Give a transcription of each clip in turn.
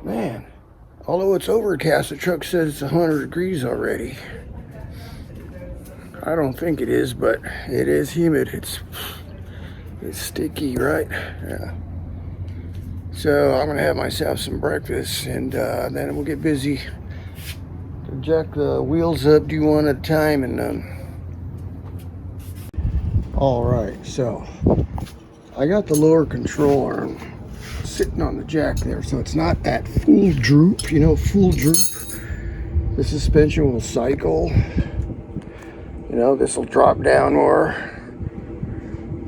Man, although it's overcast, the truck says it's 100 degrees already. I don't think it is, but it is humid. It's sticky, right? Yeah. So I'm gonna have myself some breakfast, and then we'll get busy. Jack the wheels up, do one at a time, and all right. So I got the lower control arm sitting on the jack there, so it's not at full droop. You know, full droop. The suspension will cycle. You know, this will drop down more.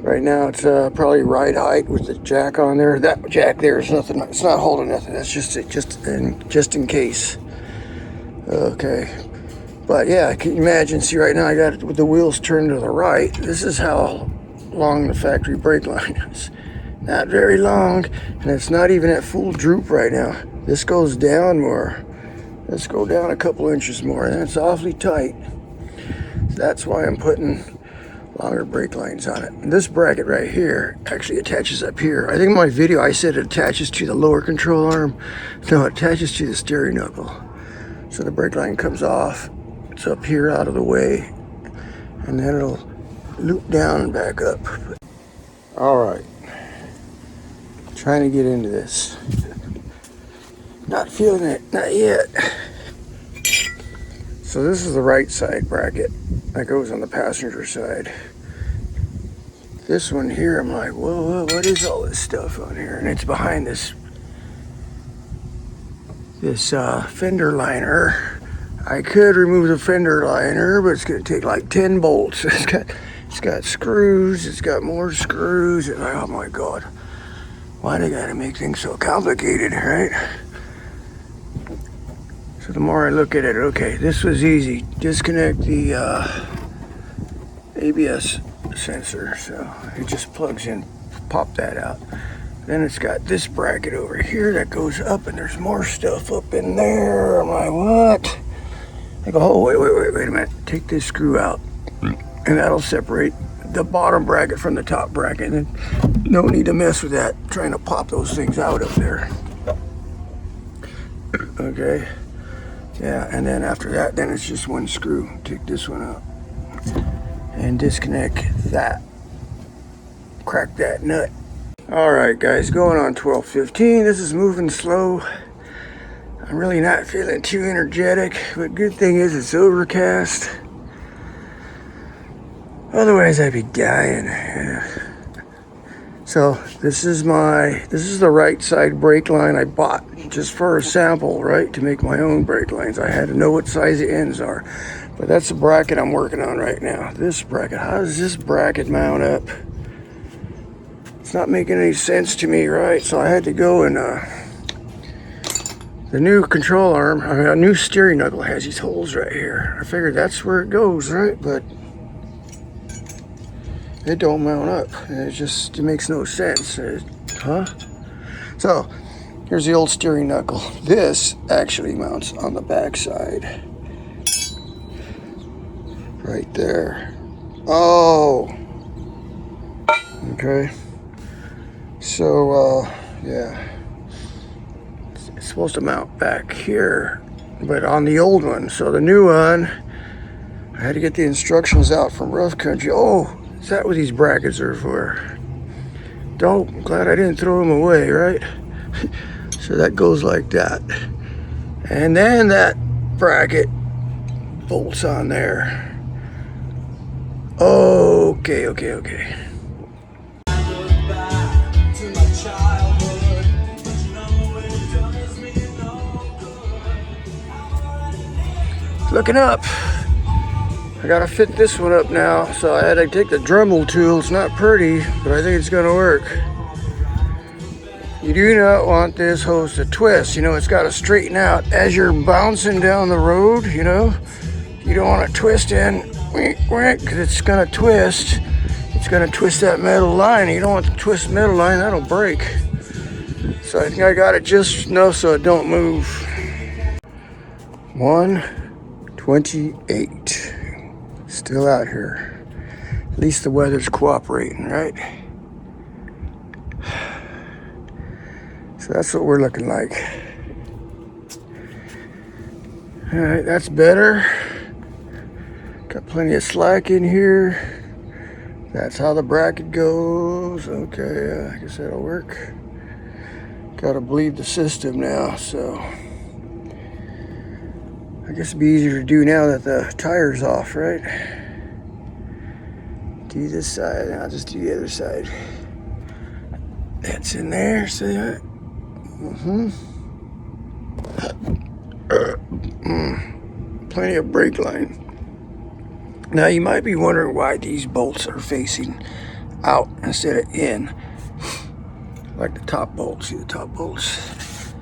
Right now it's probably ride height with the jack on there. That jack there is nothing. It's not holding nothing. That's just in case. Okay. But yeah, can you imagine? See, right now I got it with the wheels turned to the right. This is how long the factory brake line is. Not very long, and it's not even at full droop right now. This goes down more. Let's go down a couple inches more, and it's awfully tight. That's why I'm putting longer brake lines on it. And this bracket right here actually attaches up here. I think in my video I said it attaches to the lower control arm. No, it attaches to the steering knuckle. So the brake line comes off. It's up here out of the way. And then it'll loop down and back up. All right. Trying to get into this. Not feeling it, not yet. So this is the right side bracket that goes on the passenger side. This one here, I'm like, whoa, what is all this stuff on here? And it's behind this fender liner. I could remove the fender liner, but it's gonna take like 10 bolts. It's got screws, it's got more screws, and oh my God. Why they gotta make things so complicated, right? So the more I look at it, okay, this was easy. Disconnect the ABS sensor, so it just plugs in, pop that out. Then it's got this bracket over here that goes up, and there's more stuff up in there. I'm like, what? I go, oh, wait a minute. Take this screw out, and that'll separate the bottom bracket from the top bracket. And no need to mess with that, trying to pop those things out up there. Okay. Yeah, and then after that, then it's just one screw. Take this one out and disconnect that. Crack that nut. All right, guys, going on 12:15. This is moving slow. I'm really not feeling too energetic, but good thing is it's overcast. Otherwise, I'd be dying. Yeah. So this is the right side brake line I bought just for a sample, right? To make my own brake lines. I had to know what size the ends are. But that's the bracket I'm working on right now. This bracket, how does this bracket mount up? It's not making any sense to me, right? So I had to go and the new control arm, a new steering knuckle has these holes right here. I figured that's where it goes, right? But it don't mount up. It makes no sense. Huh? So here's the old steering knuckle. This actually mounts on the back side. Right there. Oh. Okay. So, yeah. It's supposed to mount back here, but on the old one. So the new one, I had to get the instructions out from Rough Country. Oh. Is that what these brackets are for? I'm glad I didn't throw them away, right? So that goes like that. And then that bracket bolts on there. Okay. Looking up. I gotta fit this one up now, so I had to take the Dremel tool. It's not pretty, but I think it's gonna work. You do not want this hose to twist. You know, it's gotta straighten out as you're bouncing down the road, you know. You don't want to twist in, because it's gonna twist. It's gonna twist that metal line. You don't want to twist metal line, that'll break. So I think I got it just enough so it don't move. 1:28. Still out here. At least the weather's cooperating, right? So that's what we're looking like. All right, that's better. Got plenty of slack in here. That's how the bracket goes. Okay, I guess that'll work. Gotta bleed the system now, so I guess it'd be easier to do now that the tire's off, right? Do this side, and I'll just do the other side. That's in there, see that? Plenty of brake line. Now you might be wondering why these bolts are facing out instead of in, like the top bolts. See the top bolts?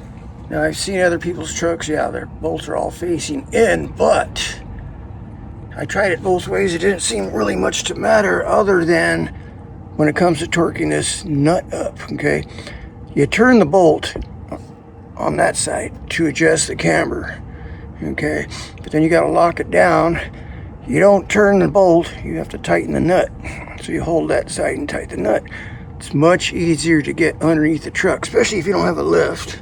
Now I've seen other people's trucks, yeah, their bolts are all facing in, but I tried it both ways. It didn't seem really much to matter other than when it comes to torquing this nut up, okay? You turn the bolt on that side to adjust the camber, okay? But then you gotta lock it down. You don't turn the bolt, you have to tighten the nut. So you hold that side and tighten the nut. It's much easier to get underneath the truck, especially if you don't have a lift,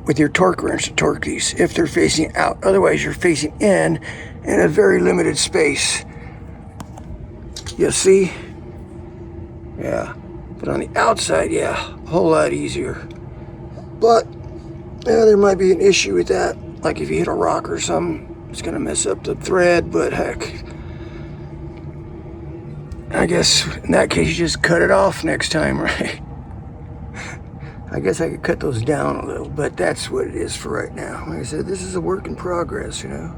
with your torque wrench to torque these, if they're facing out. Otherwise, you're facing in a very limited space. You see? Yeah. But on the outside, yeah, a whole lot easier. But, yeah, there might be an issue with that. Like if you hit a rock or something, it's gonna mess up the thread, but heck, I guess in that case you just cut it off next time, right? I guess I could cut those down a little, but that's what it is for right now. Like I said, this is a work in progress, you know.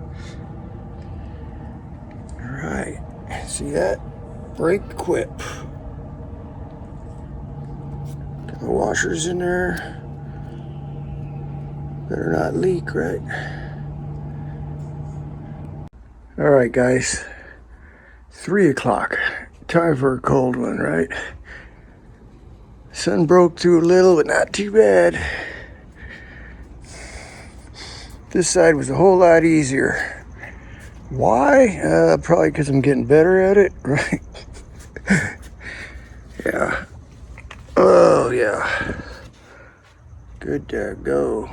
All right, see that? Brake equip. Got the washers in there. Better not leak, right? All right, guys, 3 o'clock, time for a cold one, right? Sun broke through a little, but not too bad. This side was a whole lot easier. Why? Probably because I'm getting better at it, right? Yeah. Oh, yeah. Good to go.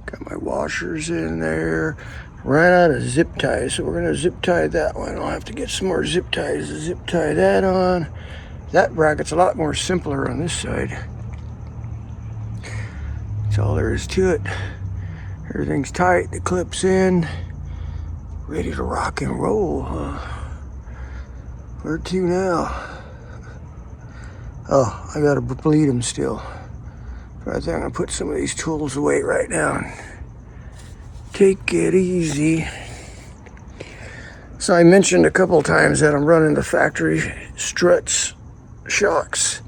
Got my washers in there. Ran out of zip ties, so we're gonna zip tie that one. I'll have to get some more zip ties to zip tie that on. That bracket's a lot more simpler on this side. That's all there is to it. Everything's tight, the clip's in. Ready to rock and roll, huh? Where to now? Oh, I gotta bleed them still. So I think I'm gonna put some of these tools away right now. Take it easy. So I mentioned a couple times that I'm running the factory struts shocks.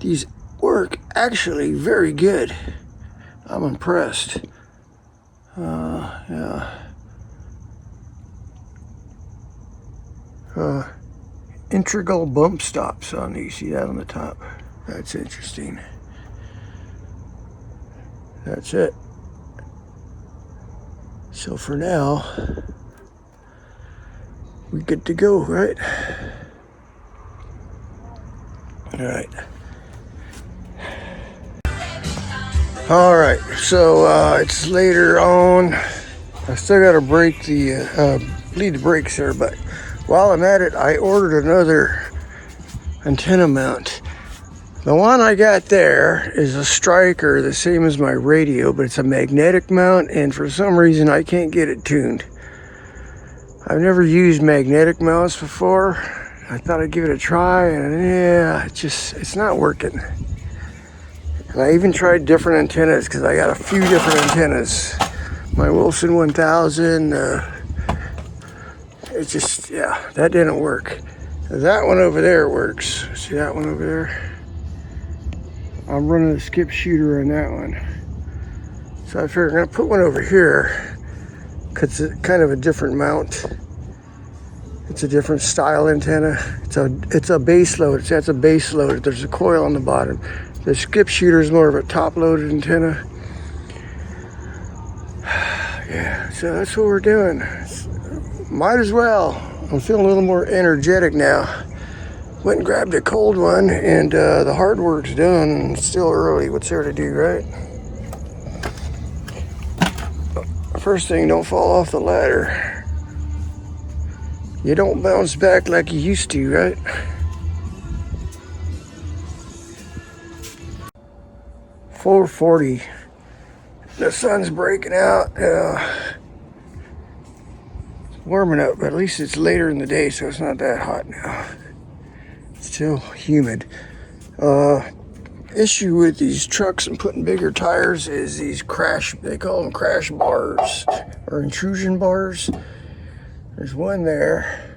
These work actually very good. I'm impressed. Yeah. Integral bump stops on these. See that on the top? That's interesting. That's it. So for now, we good to go, right? All right, so it's later on. I still got to break the, bleed the brakes there, but while I'm at it, I ordered another antenna mount. The one I got there is a striker, the same as my radio, but it's a magnetic mount, and for some reason I can't get it tuned. I've never used magnetic mounts before. I thought I'd give it a try, and yeah, it's not working. And I even tried different antennas, because I got a few different antennas. My Wilson 1000, it just, yeah, that didn't work. That one over there works. See that one over there? I'm running a skip shooter on that one. So I figured I'm gonna put one over here, because it's kind of a different mount. It's a different style antenna. It's a base load. That's a base load. There's a coil on the bottom. The skip shooter is more of a top loaded antenna. Yeah, so that's what we're doing. Might as well. I'm feeling a little more energetic now. Went and grabbed a cold one, and the hard work's done. It's still early. What's there to do, right? First thing, don't fall off the ladder. You don't bounce back like you used to, right? $4:40. The sun's breaking out. It's warming up, but at least it's later in the day, so it's not that hot now. It's still humid. Issue with these trucks and putting bigger tires is these they call them crash bars or intrusion bars. There's one there.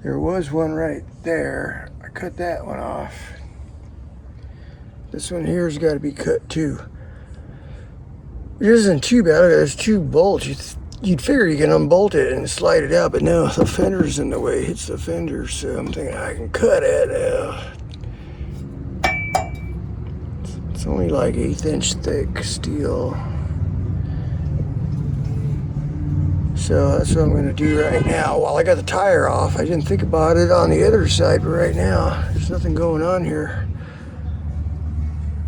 There was one right there. I cut that one off. This one here's got to be cut too. It isn't too bad. There's two bolts. You'd figure you can unbolt it and slide it out, but no, the fender's in the way. It hits the fender, so I'm thinking I can cut it now. It's only like 1/8 inch thick steel. So that's what I'm going to do right now. While I got the tire off, I didn't think about it on the other side, but right now, there's nothing going on here.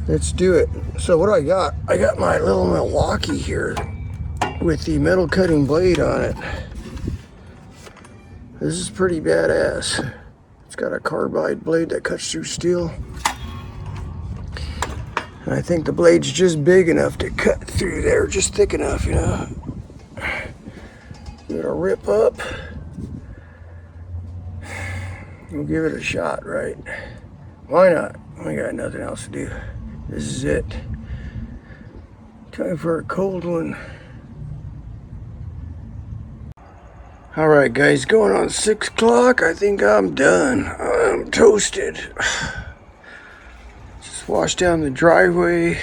Let's do it. So what I got my little Milwaukee here with the metal cutting blade on it. This is pretty badass. It's got a carbide blade that cuts through steel. And I think the blade's just big enough to cut through there, just thick enough, you know. Give it a rip up. We'll give it a shot, right? Why not? I got nothing else to do. This is it. Time for a cold one. All right, guys, going on 6 o'clock. I think I'm done. I'm toasted. Just washed down the driveway.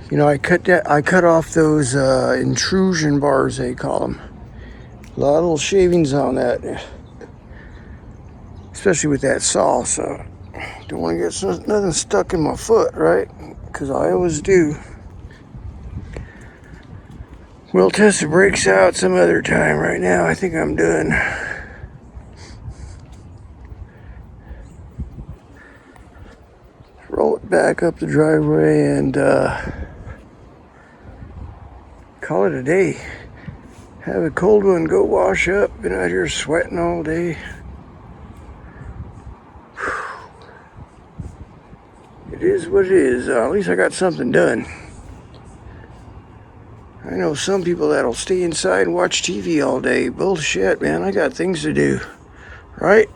You know, I cut off those intrusion bars, they call them. A lot of little shavings on that, especially with that saw. So don't want to get nothing stuck in my foot, right? Because I always do. We'll test the brakes out some other time. Right now, I think I'm done. Roll it back up the driveway and call it a day. Have a cold one, go wash up. Been out here sweating all day. It is what it is. At least I got something done. I know some people that'll stay inside and watch TV all day. Bullshit, man. I got things to do. Right?